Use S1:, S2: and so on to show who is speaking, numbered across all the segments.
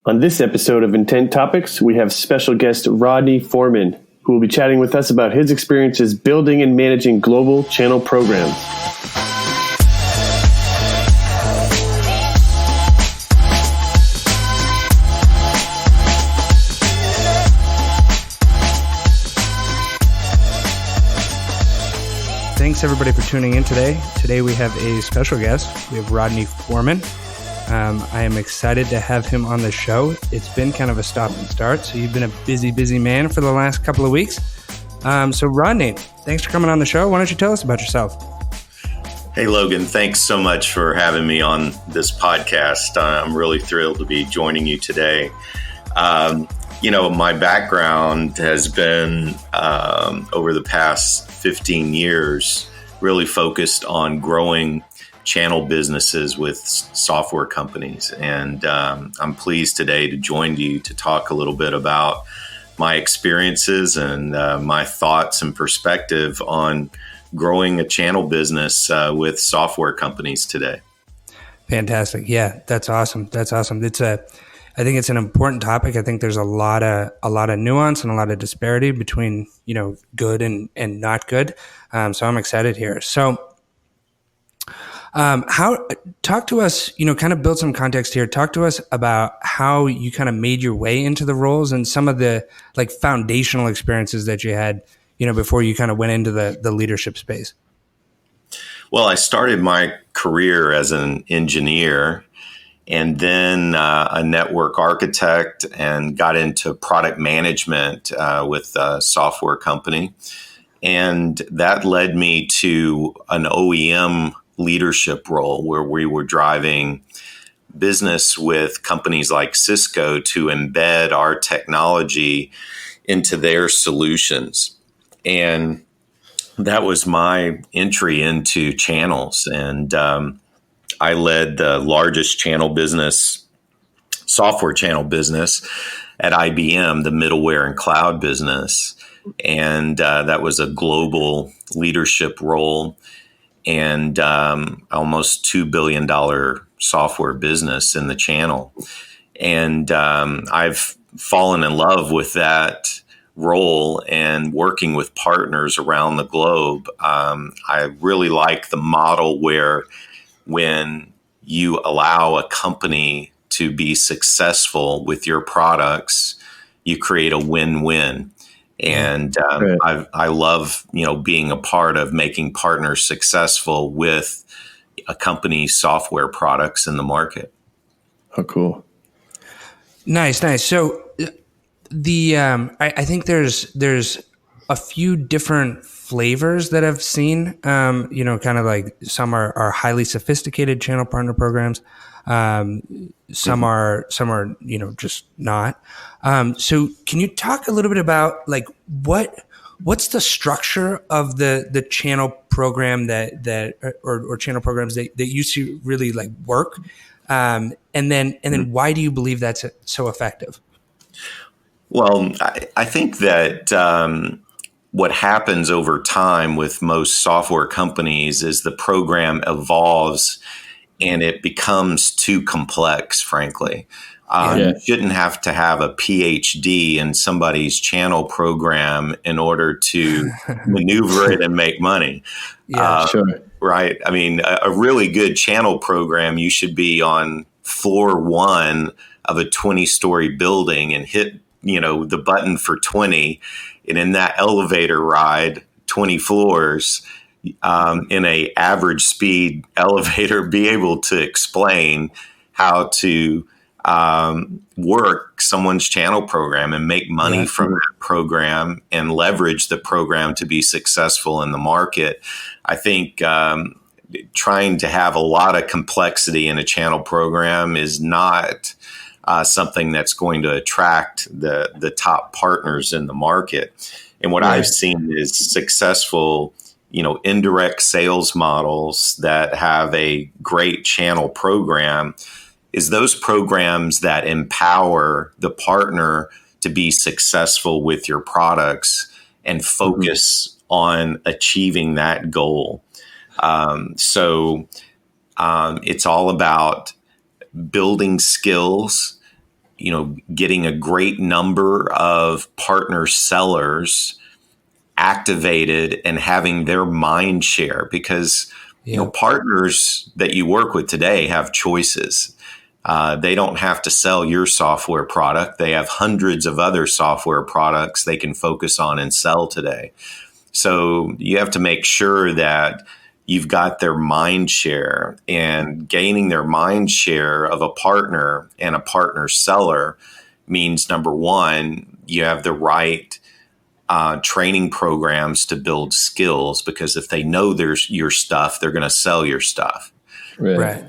S1: On this episode of Intent Topics, we have special guest Rodney Foreman, who will be chatting with us about his experiences building and managing global channel programs.
S2: Thanks everybody for tuning in today. Today we have a special guest. We have Rodney Foreman. I am excited to have him on the show. It's been kind of a stop and start, so you've been a busy man for the last couple of weeks. So Rodney, thanks for coming on the show. Why don't you tell us about yourself?
S3: Hey, Logan, thanks so much for having me on this podcast. I'm really thrilled to be joining you today. My background has been over the past 15 years really focused on growing channel businesses with software companies. And I'm pleased today to join you to talk a little bit about my experiences and my thoughts and perspective on growing a channel business with software companies today.
S2: Fantastic. Yeah, that's awesome. I think it's an important topic. I think there's a lot of nuance and a lot of disparity between, good and not good. So I'm excited here. So talk to us, kind of build some context here. Talk to us about how you kind of made your way into the roles and some of the like foundational experiences that you had, before you kind of went into the leadership space.
S3: Well, I started my career as an engineer and then a network architect and got into product management with a software company. And that led me to an OEM leadership role where we were driving business with companies like Cisco to embed our technology into their solutions. And that was my entry into channels. And I led the largest software channel business at IBM, the middleware and cloud business. And that was a global leadership role and almost $2 billion software business in the channel. And I've fallen in love with that role and working with partners around the globe. I really like the model where when you allow a company to be successful with your products, you create a win-win. And I love, being a part of making partners successful with a company's software products in the market.
S1: Oh, cool.
S2: Nice. So I think there's a few different flavors that I've seen, kind of like some are highly sophisticated channel partner programs. Some are, just not. So can you talk a little bit about like what's the structure of the channel program or channel programs that you see really like work? And then why do you believe that's so effective?
S3: Well, I think that what happens over time with most software companies is the program evolves and it becomes too complex, frankly. You shouldn't have to have a PhD in somebody's channel program in order to maneuver it and make money.
S1: Sure.
S3: Right? I mean, a really good channel program, you should be on floor 1 of a 20-story building and hit, the button for 20. And in that elevator ride, 20 floors, in a average speed elevator, be able to explain how to work someone's channel program and make money from that program and leverage the program to be successful in the market. I think trying to have a lot of complexity in a channel program is not something that's going to attract the top partners in the market. And what I've seen is successful indirect sales models that have a great channel program is those programs that empower the partner to be successful with your products and focus on achieving that goal. So it's all about building skills getting a great number of partner sellers activated and having their mind share, because partners that you work with today have choices. They don't have to sell your software product. They have hundreds of other software products they can focus on and sell today. So you have to make sure that you've got their mind share, and gaining their mind share of a partner and a partner seller means, number one, you have the right training programs to build skills, because if they know there's your stuff, they're going to sell your stuff.
S2: Right.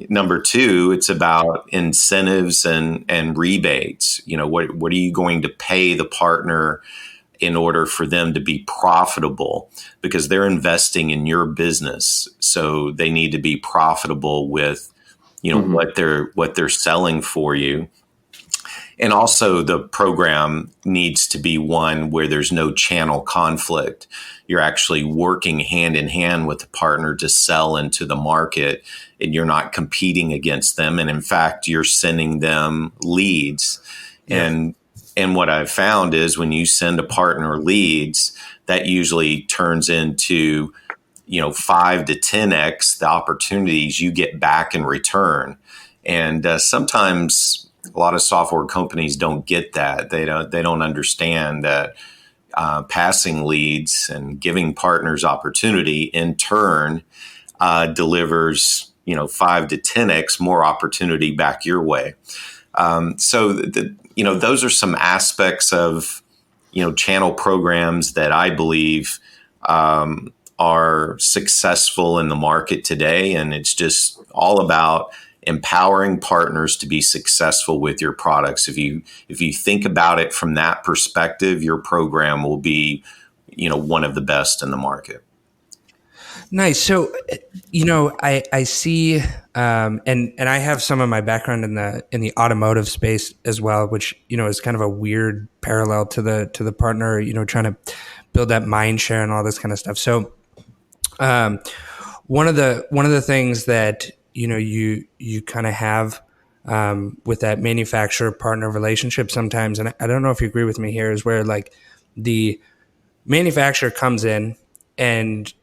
S3: Number two, it's about incentives and rebates. What are you going to pay the partner in order for them to be profitable? Because they're investing in your business, so they need to be profitable with what they're selling for you. And also, the program needs to be one where there's no channel conflict. You're actually working hand in hand with the partner to sell into the market, and you're not competing against them. And in fact, you're sending them leads. Yeah. And what I've found is, when you send a partner leads, that usually turns into 5 to 10x the opportunities you get back in return. And sometimes a lot of software companies don't get that. They don't understand that passing leads and giving partners opportunity in turn delivers 5 to 10x more opportunity back your way. So those are some aspects of channel programs that I believe are successful in the market today, and it's just all about empowering partners to be successful with your products. If you think about it from that perspective, your program will be one of the best in the market.
S2: Nice. So, I see, and I have some of my background in the automotive space as well, which is kind of a weird parallel to the partner, trying to build that mind share and all this kind of stuff. So, one of the things that you kind of have with that manufacturer partner relationship sometimes, and I don't know if you agree with me here, is where like the manufacturer comes in and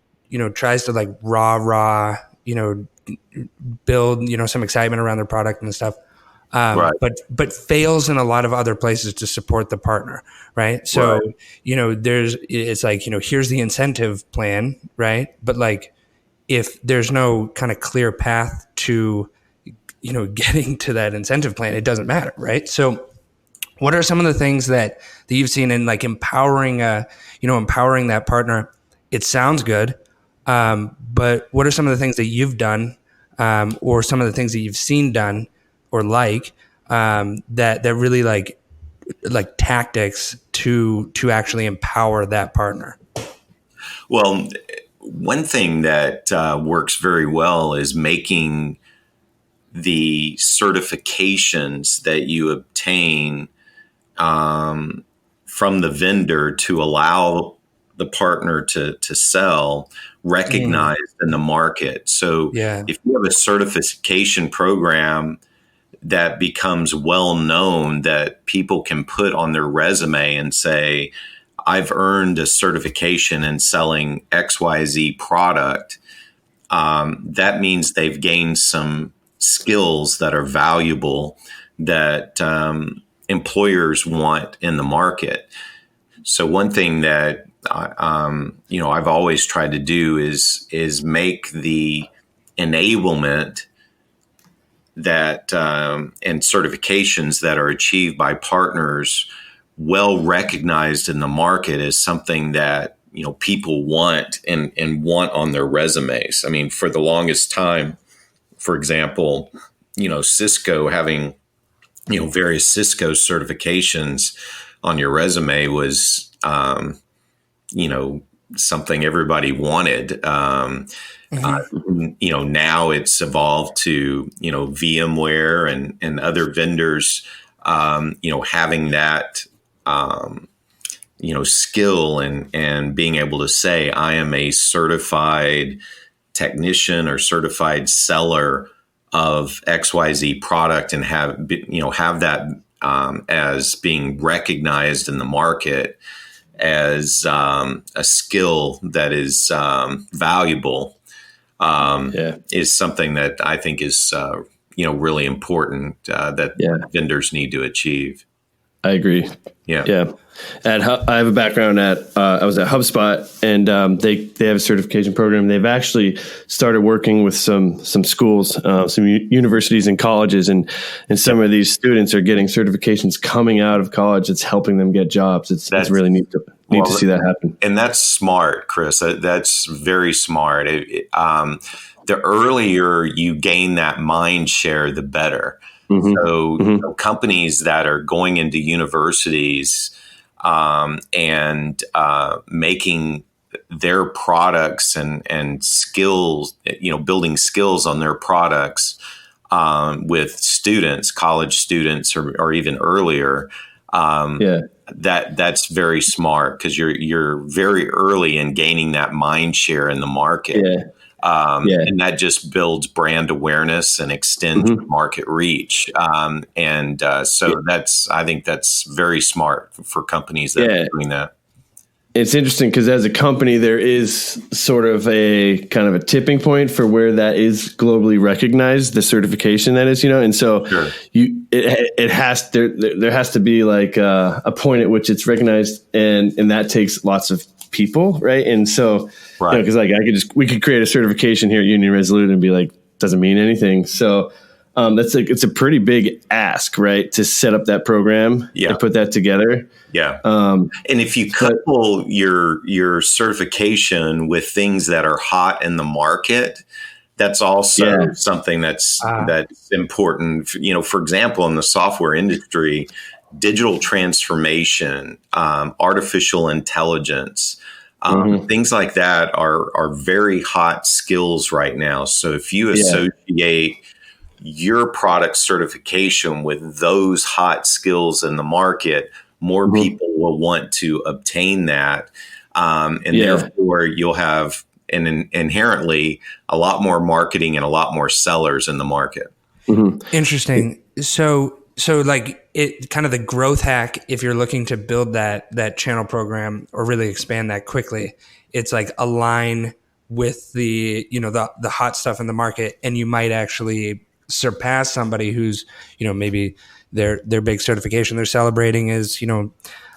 S2: tries to like rah build some excitement around their product and stuff, right. but fails in a lot of other places to support the partner, right? So right. It's like here's the incentive plan, right? But like, if there's no kind of clear path to getting to that incentive plan, it doesn't matter, right? So what are some of the things that you've seen in like empowering that partner? It sounds good, but what are some of the things that you've done, or some of the things that you've seen done or that really like tactics to actually empower that partner?
S3: Well, one thing that works very well is making the certifications that you obtain from the vendor to allow the partner to sell recognized in the market. So if you have a certification program that becomes well known, that people can put on their resume and say, I've earned a certification in selling XYZ product, that means they've gained some skills that are valuable that employers want in the market. So one thing that I've always tried to do is make the enablement that and certifications that are achieved by partners well recognized in the market as something that people want and want on their resumes. I mean, for the longest time, for example, Cisco having various Cisco certifications on your resume was something everybody wanted. Now it's evolved to VMware and other vendors having that skill and being able to say, I am a certified technician or certified seller of XYZ product, and have that as being recognized in the market as a skill that is valuable is something that I think is really important that vendors need to achieve.
S1: I agree. Yeah. I have a background I was at HubSpot, and they have a certification program. They've actually started working with some schools, some universities and colleges, and some of these students are getting certifications coming out of college. It's helping them get jobs. It's really neat to see that happen.
S3: And that's smart, Chris. That's very smart. The earlier you gain that mind share, the better. Mm-hmm. So companies that are going into universities and making their products and skills, building skills on their products with students, college students, or even earlier. That's very smart, because you're very early in gaining that mind share in the market. And that just builds brand awareness and extends market reach. I think that's very smart for companies that are doing that.
S1: It's interesting because as a company, there is sort of a kind of a tipping point for where that is globally recognized, the certification that is, and so there has to be like a point at which it's recognized, and that takes lots of people, right? And so, because we could create a certification here at Union Resolute and be like, doesn't mean anything. So it's a pretty big ask, right, to set up that program and put that together.
S3: And if you couple your certification with things that are hot in the market, that's also something that's important. For example, in the software industry, digital transformation, artificial intelligence, things like that are very hot skills right now. So if you associate your product certification with those hot skills in the market, more people will want to obtain that. Therefore you'll have inherently a lot more marketing and a lot more sellers in the market.
S2: Interesting. So like it kind of the growth hack, if you're looking to build that channel program or really expand that quickly, it's like align with the hot stuff in the market, and you might actually surpass somebody who's, maybe their big certification they're celebrating is,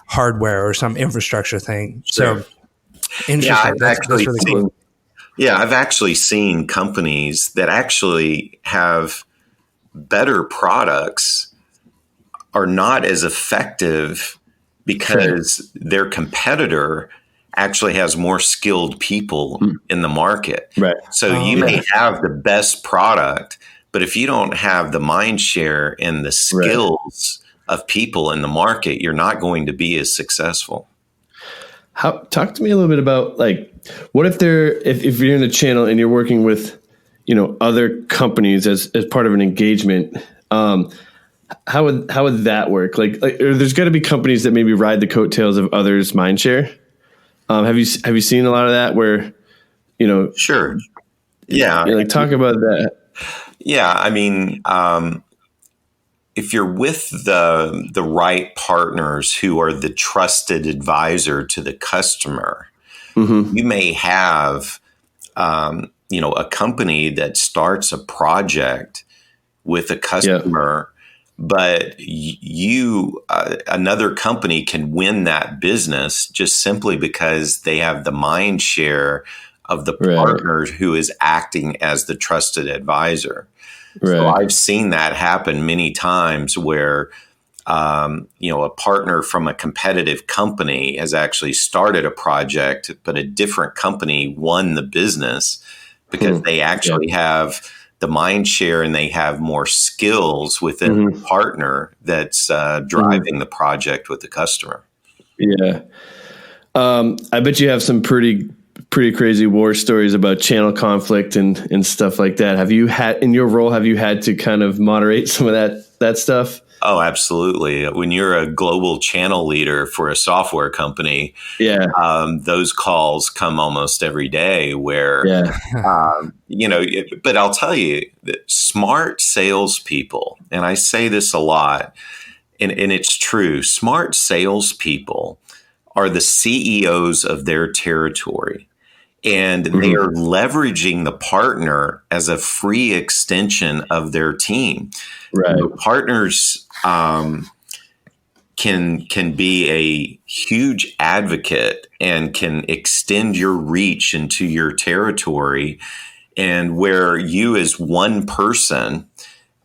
S2: hardware or some infrastructure thing.
S3: Sure.
S2: So interesting. That's really cool.
S3: Yeah, I've actually seen companies that actually have better products are not as effective because their competitor actually has more skilled people in the market.
S1: Right.
S3: So you may have the best product, but if you don't have the mind share and the skills of people in the market, you're not going to be as successful.
S1: Talk to me a little bit about, like, what if if you're in a channel and you're working with, other companies as part of an engagement, how would that work? Like there's got to be companies that maybe ride the coattails of others' mind share. Have you seen a lot of that where,
S3: Sure. Yeah.
S1: Like, talk about that.
S3: Yeah. I mean, if you're with the right partners who are the trusted advisor to the customer, you may have, a company that starts a project with a customer, but another company can win that business just simply because they have the mind share of the partner who is acting as the trusted advisor. So I've seen that happen many times where, a partner from a competitive company has actually started a project, but a different company won the business because they actually have the mind share and they have more skills within the partner that's driving the project with the customer.
S1: Yeah. I bet you have some pretty crazy war stories about channel conflict and stuff like that. Have you had to kind of moderate some of that stuff?
S3: Oh, absolutely. When you're a global channel leader for a software company, those calls come almost every day where, but I'll tell you that smart salespeople, and I say this a lot, and it's true, smart salespeople are the CEOs of their territory. And they are leveraging the partner as a free extension of their team.
S1: Right.
S3: Partners can be a huge advocate and can extend your reach into your territory. And where you as one person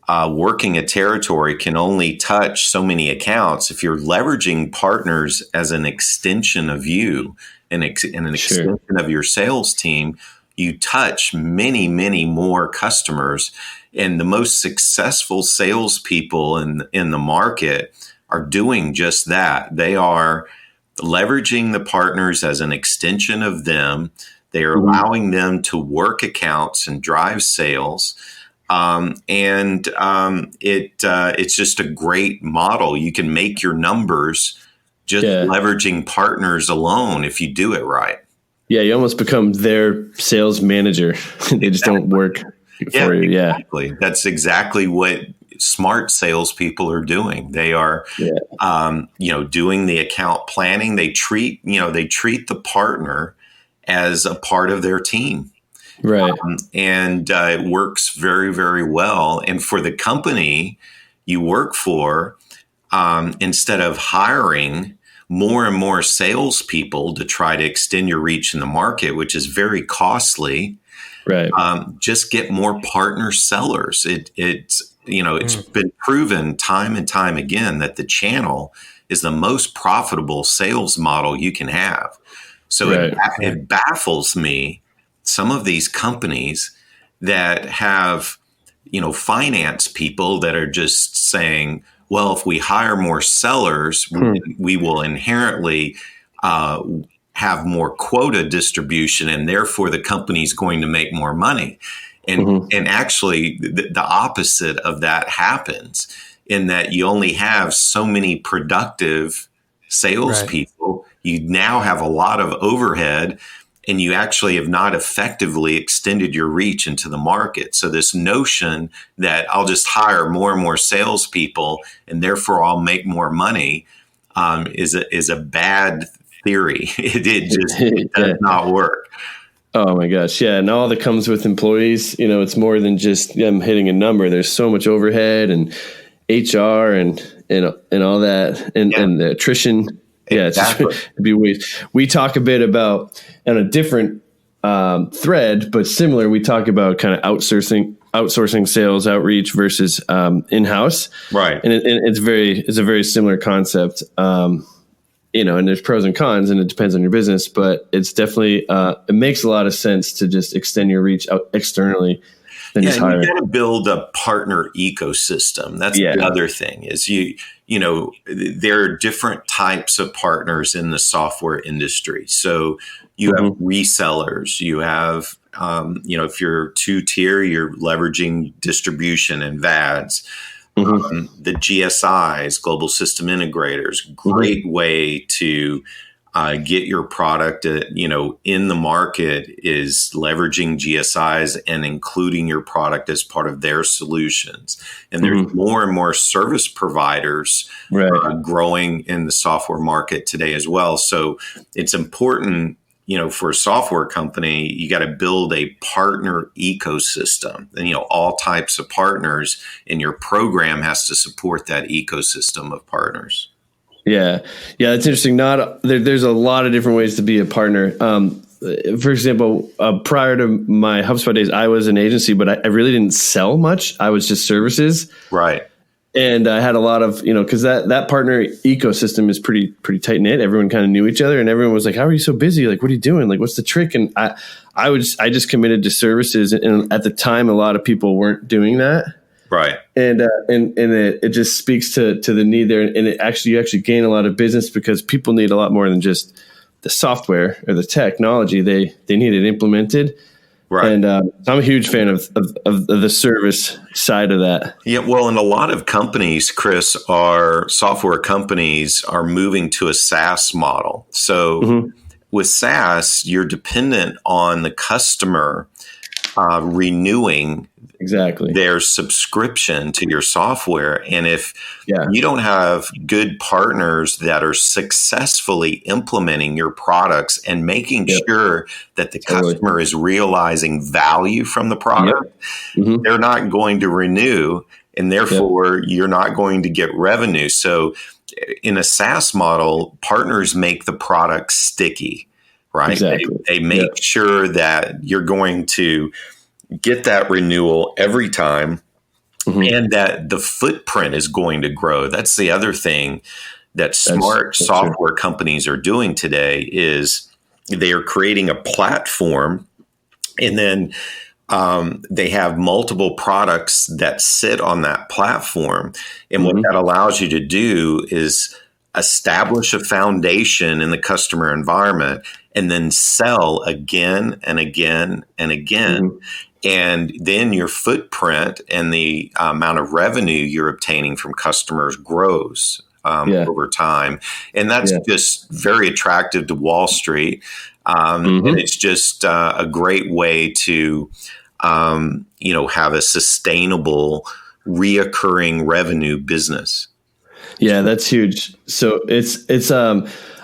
S3: working a territory can only touch so many accounts, if you're leveraging partners as an extension of you and an extension of your sales team, you touch many, many more customers. And the most successful salespeople in the market are doing just that. They are leveraging the partners as an extension of them. They are allowing them to work accounts and drive sales. It's just a great model. You can make your numbers just leveraging partners alone if you do it right.
S1: Yeah, you almost become their sales manager. They just don't work for you. Yeah,
S3: exactly. That's exactly what smart salespeople are doing. They are, doing the account planning. They treat the partner as a part of their team.
S1: Right.
S3: It works very, very well. And for the company you work for, instead of hiring more and more salespeople to try to extend your reach in the market, which is very costly,
S1: right?
S3: Just get more partner sellers. It's been proven time and time again that the channel is the most profitable sales model you can have. So it baffles me, some of these companies that have, finance people that are just saying, well, if we hire more sellers, we will inherently have more quota distribution, and therefore the company's going to make more money. And actually, the opposite of that happens, in that you only have so many productive salespeople. You now have a lot of overhead, and you actually have not effectively extended your reach into the market. So this notion that I'll just hire more and more salespeople and therefore I'll make more money is a bad theory. It does not work.
S1: Oh my gosh. Yeah. And all that comes with employees, it's more than just them hitting a number. There's so much overhead and HR and all that and the attrition. Yeah, exactly. It'd be weird. We talk a bit about on a different thread, but similar. We talk about kind of outsourcing sales outreach versus in-house,
S3: right?
S1: And it's a very similar concept. And there's pros and cons, and it depends on your business. But it's definitely it makes a lot of sense to just extend your reach out externally.
S3: You got to build a partner ecosystem. That's the other thing is there are different types of partners in the software industry. So you have resellers, you have, if you're 2-tier, you're leveraging distribution and VADs. The GSIs, global system integrators, great way to get your product, in the market is leveraging GSIs and including your product as part of their solutions. And there's more and more service providers growing in the software market today as well. So it's important, for a software company, you got to build a partner ecosystem and, all types of partners, and your program has to support that ecosystem of partners.
S1: Yeah, that's interesting. There's a lot of different ways to be a partner. For example, prior to my HubSpot days, I was an agency, but I really didn't sell much. I was just services,
S3: right?
S1: And I had a lot of, because that partner ecosystem is pretty tight knit. Everyone kind of knew each other, and everyone was like, "How are you so busy? Like, what are you doing? Like, what's the trick?" And I just committed to services, and at the time, a lot of people weren't doing that.
S3: Right.
S1: And it just speaks to the need there. And you actually gain a lot of business because people need a lot more than just the software or the technology. They need it implemented.
S3: Right.
S1: And I'm a huge fan of the service side of that.
S3: Yeah. Well, and a lot of companies, Chris, software companies are moving to a SaaS model. So with SaaS, you're dependent on the customer renewing
S1: Exactly.
S3: their subscription to your software. And if
S1: Yeah.
S3: you don't have good partners that are successfully implementing your products and making
S1: Yep.
S3: sure that the
S1: Totally.
S3: customer is realizing value from the product,
S1: Mhm.
S3: they're not going to renew, and therefore you're not going to get revenue. So in a SaaS model, partners make the product sticky, right?
S1: Exactly.
S3: They make sure that you're going to get that renewal every time, and that the footprint is going to grow. That's the other thing that smart
S1: that's
S3: software companies are doing today is they are creating a platform, and then they have multiple products that sit on that platform. And what that allows you to do is establish a foundation in the customer environment and then sell again and again and again. And then your footprint and the amount of revenue you're obtaining from customers grows over time. And that's just very attractive to Wall Street. And it's just a great way to, have a sustainable, reoccurring revenue business.
S1: Yeah, that's huge. So it's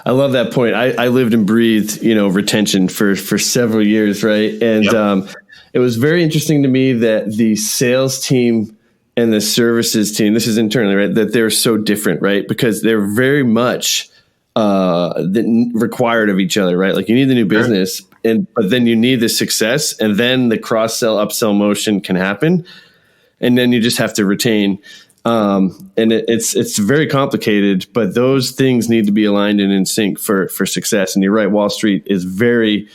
S1: I love that point. I lived and breathed, retention for several years, right? And it was very interesting to me that the sales team and the services team, this is internally, right, that they're so different, right? Because they're very much required of each other, right? Like you need the new business, but then you need the success, and then the cross-sell, upsell motion can happen, and then you just have to retain. And it's very complicated, but those things need to be aligned and in sync for success. And you're right, Wall Street is very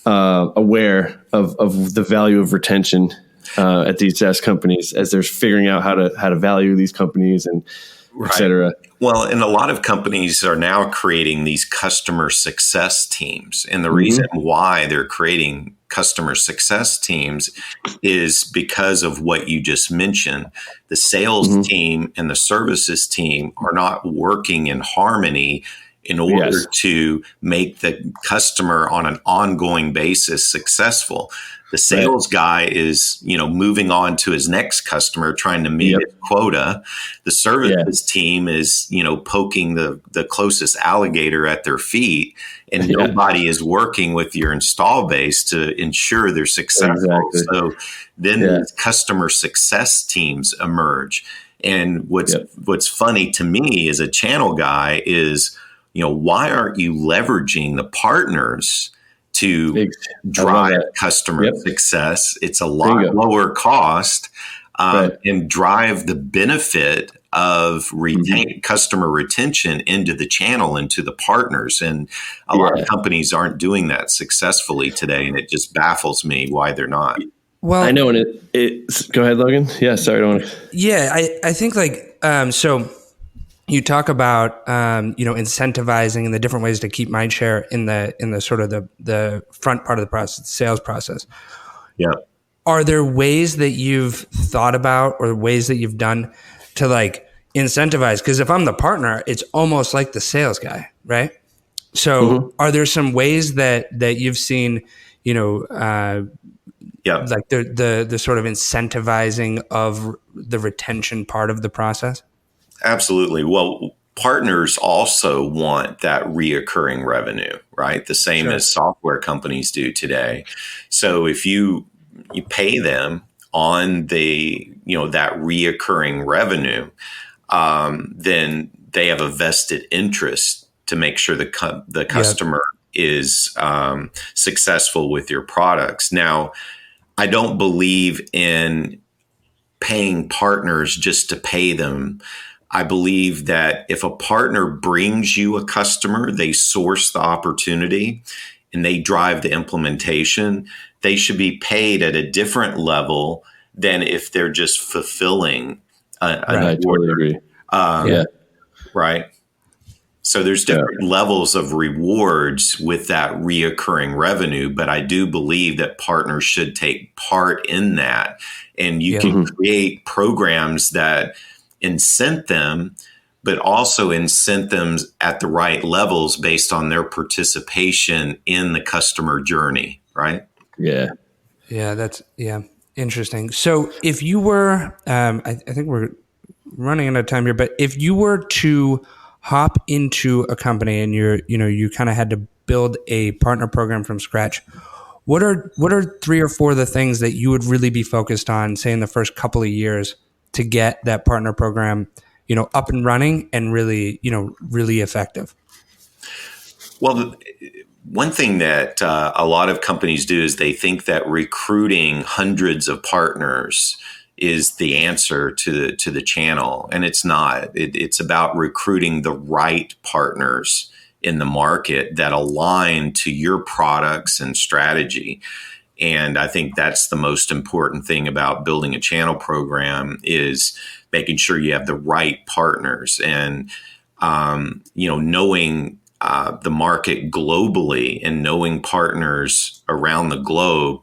S1: aware of the value of retention at these SaaS companies as they're figuring out how to value these companies and et cetera.
S3: Well, and a lot of companies are now creating these customer success teams. And the reason why they're creating customer success teams is because of what you just mentioned. The sales team and the services team are not working in harmony in order to make the customer on an ongoing basis successful. The sales guy is, moving on to his next customer, trying to meet his quota. The services team is, poking the closest alligator at their feet, and nobody is working with your install base to ensure they're successful.
S1: Exactly.
S3: So then the customer success teams emerge. And what's funny to me as a channel guy is, why aren't you leveraging the partners to drive customer success? It's a lot lower cost and drive the benefit of customer retention into the channel, into the partners. And a lot of companies aren't doing that successfully today. And it just baffles me why they're not.
S1: Well, I know. And go ahead, Logan. Yeah. Sorry. I don't want to.
S2: Yeah. I think so you talk about, incentivizing and the different ways to keep mind share in the sort of the front part of the process, the sales process.
S3: Yeah.
S2: Are there ways that you've thought about or ways that you've done to incentivize? Because if I'm the partner, it's almost like the sales guy, right? So are there some ways that you've seen, like the sort of incentivizing of the retention part of the process?
S3: Absolutely. Well, partners also want that reoccurring revenue, right? The same as software companies do today. So if you pay them on the, that reoccurring revenue, then they have a vested interest to make sure the customer is successful with your products. Now, I don't believe in paying partners just to pay them. I believe that if a partner brings you a customer, they source the opportunity and they drive the implementation, they should be paid at a different level than if they're just fulfilling an order.
S1: I totally agree.
S3: Right. So there's different levels of rewards with that reoccurring revenue, but I do believe that partners should take part in that. And you can create programs that incent them, but also incent them at the right levels based on their participation in the customer journey, right?
S1: Yeah.
S2: Yeah, Interesting. So if you were, I think we're running out of time here, but if you were to hop into a company and you kind of had to build a partner program from scratch, what are 3 or 4 of the things that you would really be focused on, say in the first couple of years, to get that partner program, up and running and really, really effective?
S3: Well, one thing that a lot of companies do is they think that recruiting hundreds of partners is the answer to the channel, and it's not. It's about recruiting the right partners in the market that align to your products and strategy. And I think that's the most important thing about building a channel program is making sure you have the right partners and knowing the market globally and knowing partners around the globe.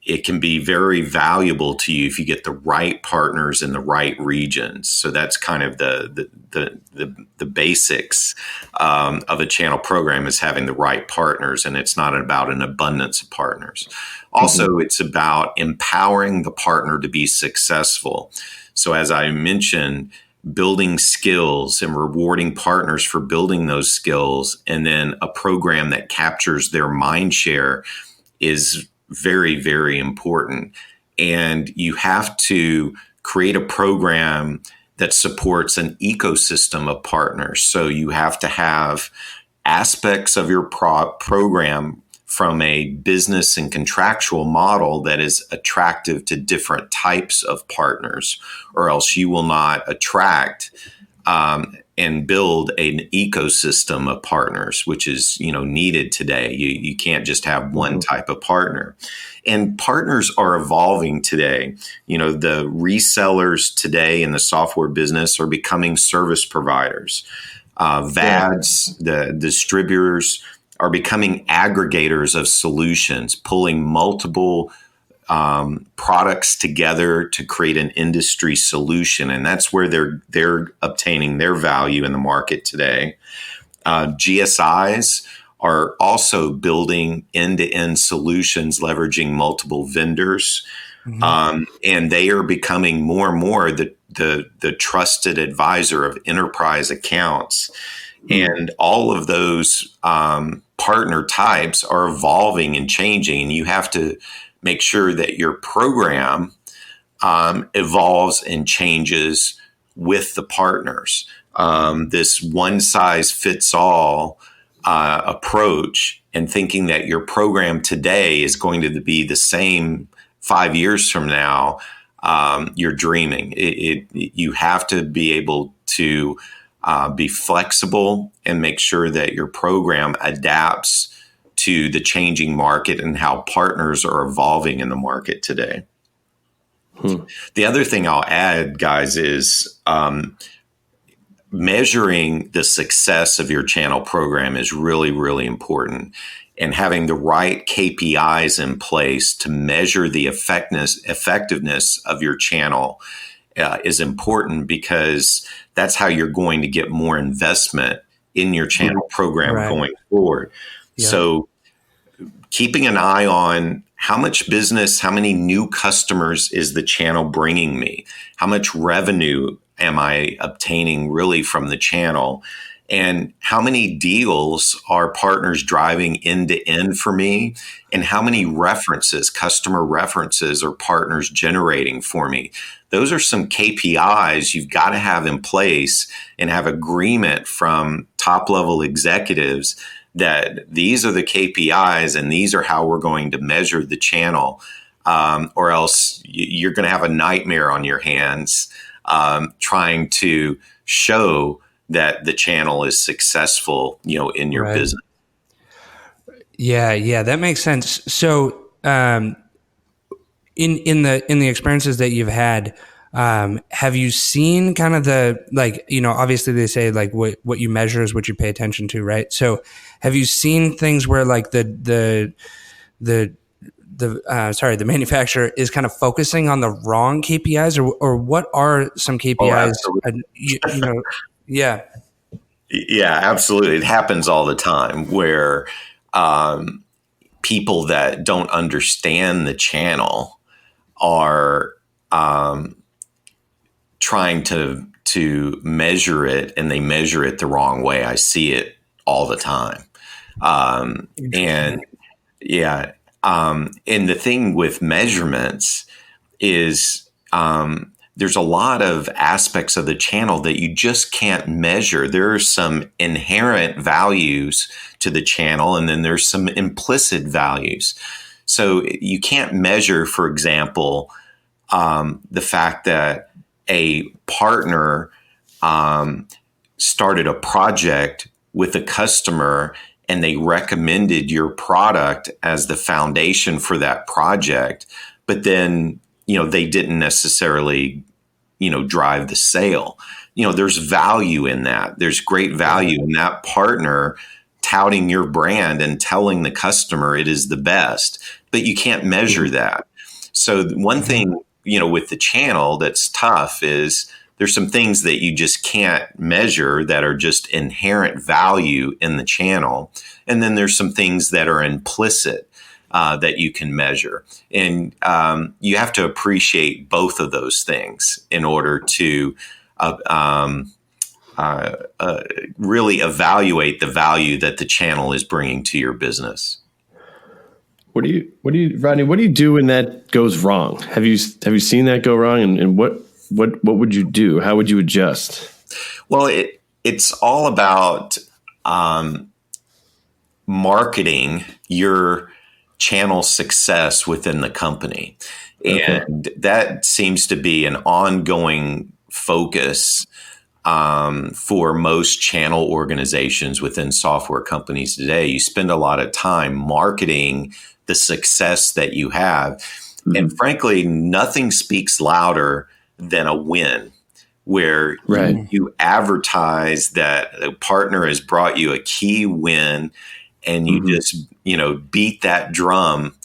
S3: It can be very valuable to you if you get the right partners in the right regions. So that's kind of the basics of a channel program, is having the right partners, and it's not about an abundance of partners. Also, it's about empowering the partner to be successful. So as I mentioned, building skills and rewarding partners for building those skills, and then a program that captures their mind share is very, very important. And you have to create a program that supports an ecosystem of partners. So you have to have aspects of your program from a business and contractual model that is attractive to different types of partners, or else you will not attract and build an ecosystem of partners, which is needed today. You can't just have one type of partner. And partners are evolving today. The resellers today in the software business are becoming service providers. VADs, the distributors, are becoming aggregators of solutions, pulling multiple products together to create an industry solution. And that's where they're obtaining their value in the market today. GSIs are also building end-to-end solutions, leveraging multiple vendors. And they are becoming more and more the trusted advisor of enterprise accounts. And all of those partner types are evolving and changing. And you have to make sure that your program evolves and changes with the partners. This one-size-fits-all approach, and thinking that your program today is going to be the same 5 years from now, you're dreaming. You have to be able to be flexible and make sure that your program adapts to the changing market and how partners are evolving in the market today. The other thing I'll add, guys, is measuring the success of your channel program is really, really important. And having the right KPIs in place to measure the effectiveness of your channel is important, because that's how you're going to get more investment in your channel program going forward. Yeah. So keeping an eye on how much business, how many new customers is the channel bringing me? How much revenue am I obtaining really from the channel? And how many deals are partners driving end to end for me? And how many references, customer references, are partners generating for me? Those are some KPIs you've got to have in place and have agreement from top level executives that these are the KPIs and these are how we're going to measure the channel, or else you're going to have a nightmare on your hands trying to show that the channel is successful, in your business.
S2: Yeah, that makes sense. So, in the experiences that you've had, have you seen kind of obviously they say like what you measure is what you pay attention to, right? So, have you seen things where like the manufacturer is kind of focusing on the wrong KPIs, or what are some KPIs? Yeah.
S3: Yeah, absolutely. It happens all the time where people that don't understand the channel are trying to measure it, and they measure it the wrong way. I see it all the time. And yeah. And the thing with measurements is there's a lot of aspects of the channel that you just can't measure. There are some inherent values to the channel, and then there's some implicit values. So you can't measure, for example, the fact that a partner started a project with a customer and they recommended your product as the foundation for that project, but then, they didn't necessarily, drive the sale. There's value in that. There's great value in that partner touting your brand and telling the customer it is the best, but you can't measure that. So one thing, with the channel that's tough is there's some things that you just can't measure that are just inherent value in the channel. And then there's some things that are implicit that you can measure. And you have to appreciate both of those things in order to really evaluate the value that the channel is bringing to your business.
S1: Rodney, what do you do when that goes wrong? Have you seen that go wrong? And what would you do? How would you adjust?
S3: Well, it's all about marketing your channel success within the company. Okay. And that seems to be an ongoing focus for most channel organizations within software companies today. You spend a lot of time marketing the success that you have. Mm-hmm. And frankly, nothing speaks louder than a win, where you advertise that a partner has brought you a key win, and you just, beat that drum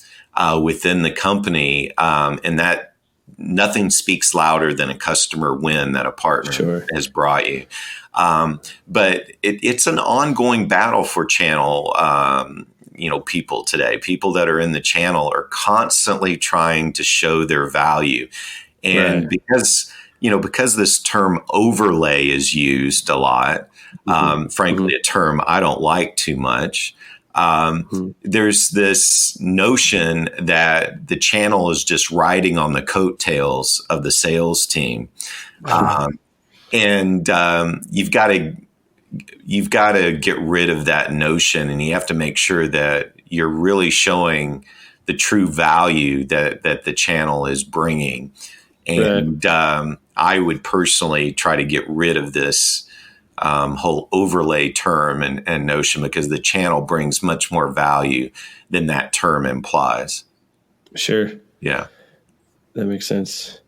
S3: within the company. And that nothing speaks louder than a customer win that a partner has brought you. But it's an ongoing battle for channel, people today. People that are in the channel are constantly trying to show their value. And because this term overlay is used a lot, frankly, a term I don't like too much. There's this notion that the channel is just riding on the coattails of the sales team. And you've got to get rid of that notion, and you have to make sure that you're really showing the true value that the channel is bringing. And I would personally try to get rid of this whole overlay term and notion, because the channel brings much more value than that term implies.
S1: Sure.
S3: Yeah.
S1: That makes sense.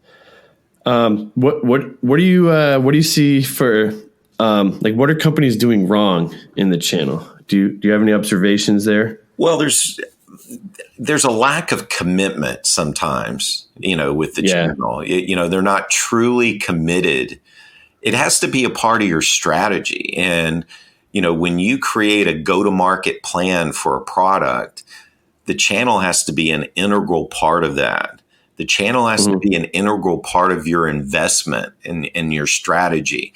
S1: What do you see for what are companies doing wrong in the channel? Do you have any observations there?
S3: Well, there's a lack of commitment sometimes, with the channel. They're not truly committed. It has to be a part of your strategy. And, when you create a go-to-market plan for a product, the channel has to be an integral part of that. The channel has to be an integral part of your investment in your strategy.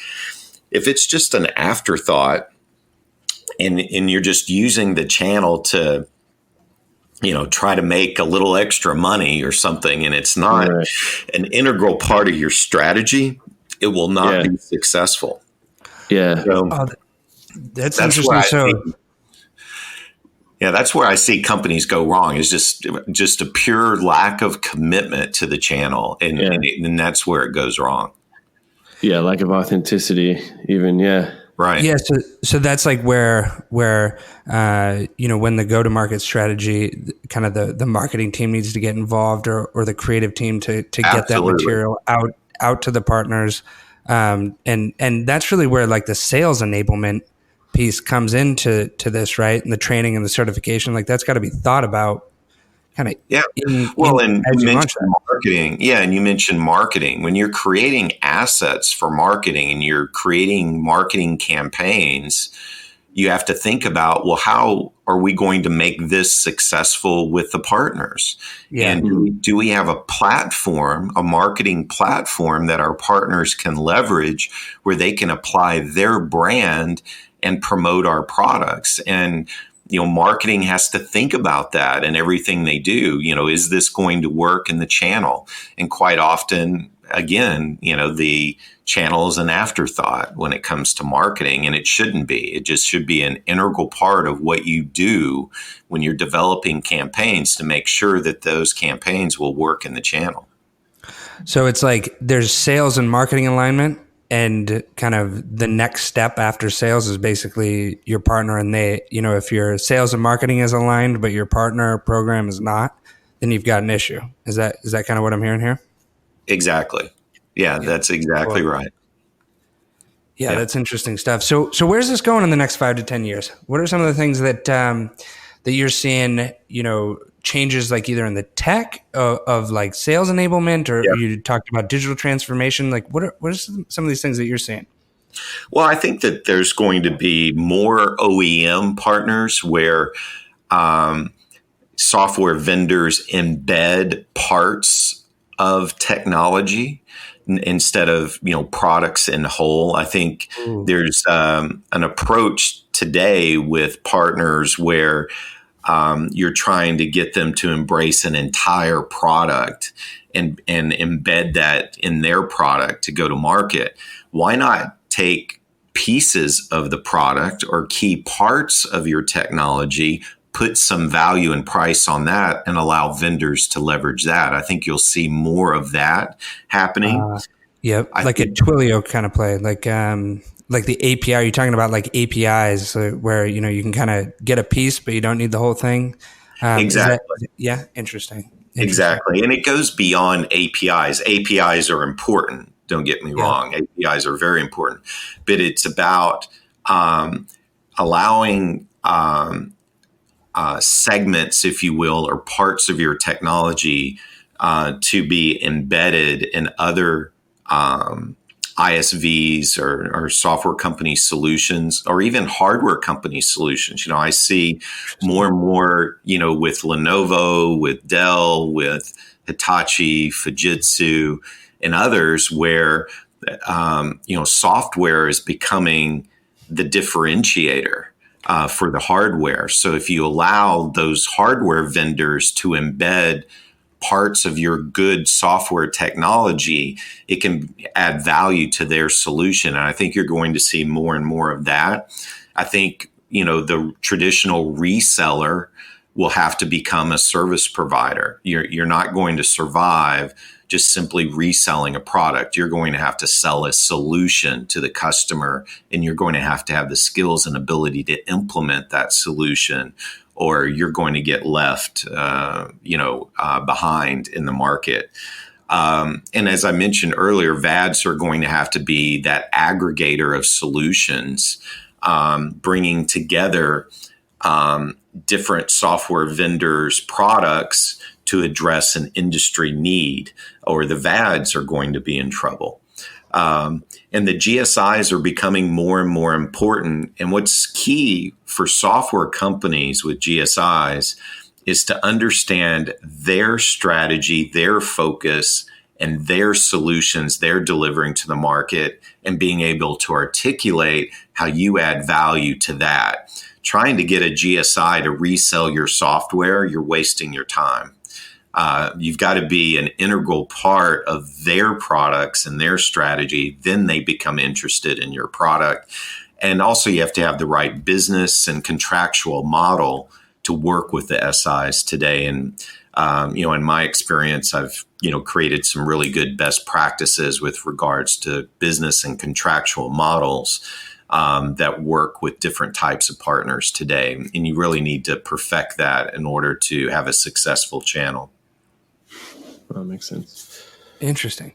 S3: If it's just an afterthought and you're just using the channel to, try to make a little extra money or something, and it's not an integral part of your strategy, it will not be successful.
S1: Yeah.
S3: So,
S2: that's interesting.
S3: That's where I see companies go wrong, is just a pure lack of commitment to the channel. And that's where it goes wrong.
S1: Yeah. Lack of authenticity even. Yeah.
S3: Right.
S2: Yeah. So that's like where when the go-to-market strategy, kind of the marketing team needs to get involved, or the creative team to get that material out to the partners. And that's really where like the sales enablement piece comes into this, right? And the training and the certification, like that's got to be thought about kind of. Yeah.
S3: And you mentioned marketing. Yeah. And you mentioned marketing. When you're creating assets for marketing and you're creating marketing campaigns, you have to think about, well, how are we going to make this successful with the partners?
S2: Yeah.
S3: And do we have a platform, a marketing platform that our partners can leverage where they can apply their brand and promote our products? And marketing has to think about that in everything they do. Is this going to work in the channel? And quite often, again, the channel is an afterthought when it comes to marketing, and it shouldn't be. It just should be an integral part of what you do when you're developing campaigns to make sure that those campaigns will work in the channel.
S2: So it's like there's sales and marketing alignment, and kind of the next step after sales is basically your partner and they, if your sales and marketing is aligned, but your partner program is not, then you've got an issue. Is that kind of what I'm hearing here?
S3: Exactly. Yeah, that's exactly right.
S2: Yeah, that's interesting stuff. So where's this going in the next 5 to 10 years? What are some of the things that that you're seeing, changes like either in the tech of like sales enablement, or you talked about digital transformation? Like what are some of these things that you're seeing?
S3: Well, I think that there's going to be more OEM partners where software vendors embed parts of technology instead of products in whole. I think there's an approach today with partners where you're trying to get them to embrace an entire product and embed that in their product to go to market. Why not take pieces of the product or key parts of your technology, put some value and price on that, and allow vendors to leverage that? I think you'll see more of that happening.
S2: Like a Twilio kind of play, like the API. Are you talking about like APIs where you can kind of get a piece, but you don't need the whole thing?
S3: Exactly.
S2: Interesting.
S3: Exactly, and it goes beyond APIs. APIs are important. Don't get me wrong. APIs are very important, but it's about allowing segments, if you will, or parts of your technology to be embedded in other ISVs or software company solutions, or even hardware company solutions. I see more and more, with Lenovo, with Dell, with Hitachi, Fujitsu, and others, where software is becoming the differentiator for the hardware. So if you allow those hardware vendors to embed parts of your good software technology, it can add value to their solution. And I think you're going to see more and more of that. I think, the traditional reseller will have to become a service provider. You're not going to survive just simply reselling a product. You're going to have to sell a solution to the customer, and you're going to have the skills and ability to implement that solution, or you're going to get left, behind in the market. And as I mentioned earlier, VADs are going to have to be that aggregator of solutions, bringing together different software vendors' products to address an industry need, or the VADs are going to be in trouble. And the GSIs are becoming more and more important. And what's key for software companies with GSIs is to understand their strategy, their focus, and their solutions they're delivering to the market, and being able to articulate how you add value to that. Trying to get a GSI to resell your software, you're wasting your time. You've got to be an integral part of their products and their strategy. Then they become interested in your product. And also you have to have the right business and contractual model to work with the SIs today. And, in my experience, I've, created some really good best practices with regards to business and contractual models that work with different types of partners today. And you really need to perfect that in order to have a successful channel.
S1: That makes sense.
S2: Interesting.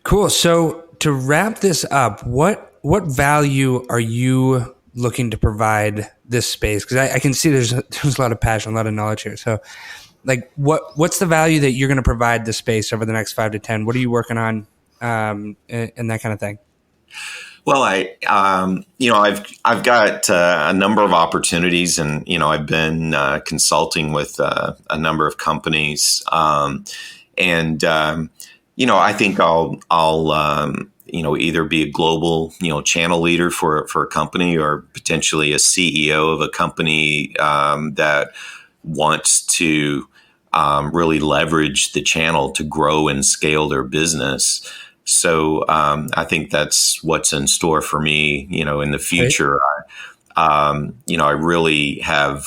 S2: Cool. So to wrap this up, what value are you looking to provide this space? Because I can see there's a lot of passion, a lot of knowledge here. So like what's the value that you're going to provide the space over the next 5 to 10? What are you working on and that kind of thing?
S3: Well, I've got a number of opportunities, and I've been consulting with a number of companies, and I think I'll either be a global channel leader for a company, or potentially a CEO of a company that wants to really leverage the channel to grow and scale their business. So I think that's what's in store for me, in the future. I really have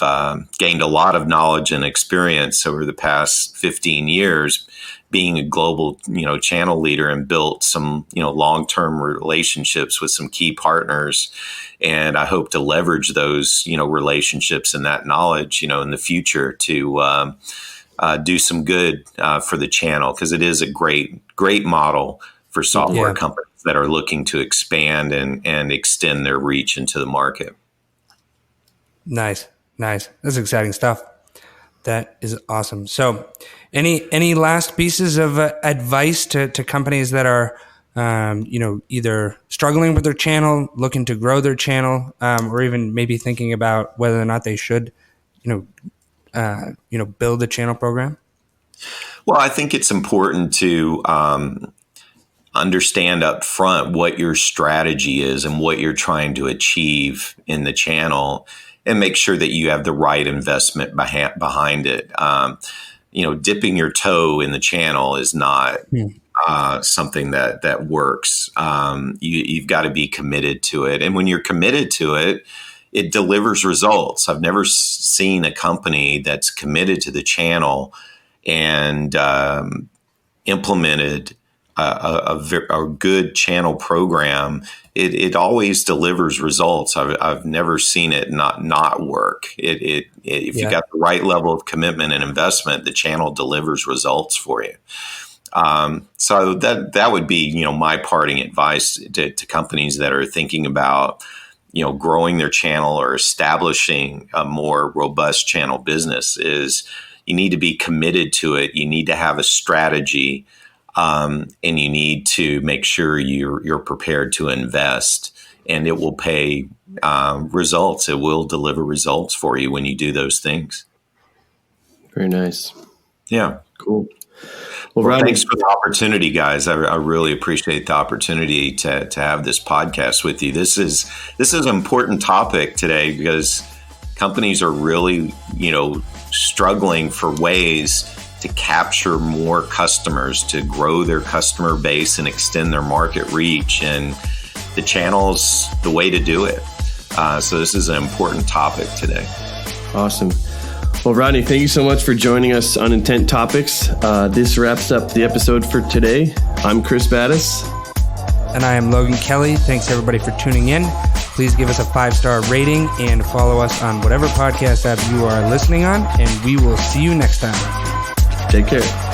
S3: gained a lot of knowledge and experience over the past 15 years being a global, channel leader, and built some, long-term relationships with some key partners. And I hope to leverage those, relationships and that knowledge, in the future to do some good for the channel, because it is a great model for software companies that are looking to expand and extend their reach into the market.
S2: Nice. That's exciting stuff. That is awesome. So any last pieces of advice to companies that are, either struggling with their channel, looking to grow their channel, or even maybe thinking about whether or not they should, build a channel program?
S3: Well, I think it's important to understand up front what your strategy is and what you're trying to achieve in the channel, and make sure that you have the right investment behind it. Dipping your toe in the channel is not something that works. You've got to be committed to it. And when you're committed to it, it delivers results. I've never seen a company that's committed to the channel and implemented a good channel program. It always delivers results. I've never seen it not work. If you got the right level of commitment and investment, the channel delivers results for you. So that would be my parting advice to companies that are thinking about growing their channel or establishing a more robust channel business. Is you need to be committed to it. You need to have a strategy. And you need to make sure you're prepared to invest, and it will pay results. It will deliver results for you when you do those things.
S1: Very nice.
S3: Yeah.
S1: Cool. Well, Rodney,
S3: thanks for the opportunity, guys. I really appreciate the opportunity to have this podcast with you. This is an important topic today, because companies are really, struggling for ways to capture more customers, to grow their customer base and extend their market reach. And the channel's the way to do it. So this is an important topic today.
S1: Awesome. Well, Rodney, thank you so much for joining us on Intent Topics. This wraps up the episode for today. I'm Chris Battis.
S2: And I am Logan Kelly. Thanks everybody for tuning in. Please give us a 5-star rating and follow us on whatever podcast app you are listening on. And we will see you next time.
S1: Take care.